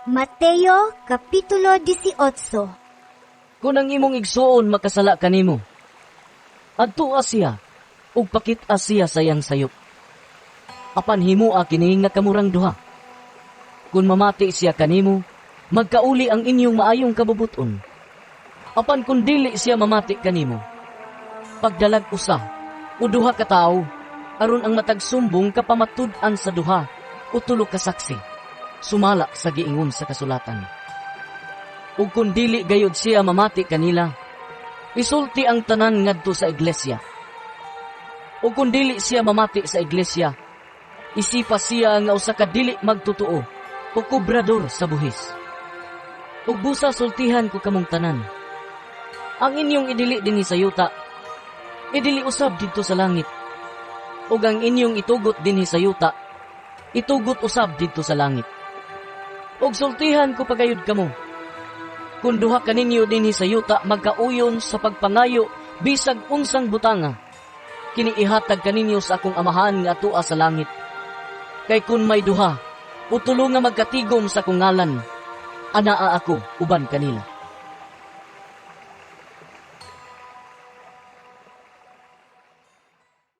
Mateo, Kapitulo 18. Kung ang imong igsuon makasala kanimo, adtua siya, ug pakit-a siya sayang sayop. Apan himua kini nga kamurang duha. Kung mamati siya kanimo, magkauli ang inyong maayong kabubuton. Apan kung dili siya mamati kanimo, pagdalag usa, o duha ka tao, aron ang matagsumbong kapamatud-an sa duha, o tulo ka saksi, sumala sa giingon sa kasulatan. Ug kung dili gayud siya mamati kanila, isulti ang tanan ngadto sa iglesia. Ug kung dili siya mamati sa iglesia, isipa siya nga usa ka dili magtutuo o kubrador sa buhis. Ug busa sultihan ko kamong tanan. Ang inyong idili dinhi sa yuta, idili usab didto sa langit. Ug ang inyong itugot dinhi sa yuta, itugot usab didto sa langit. Ug sultihan ko pagayud kamo, kung duha kaninyo dinhi sa yuta magkauyon sa pagpangayo bisag unsang butanga, kini ihatag kaninyo sa akong amahan nga atua sa langit. Kay kun may duha, o tulo nga magkatigom sa akong ngalan, anaa ako uban kanila.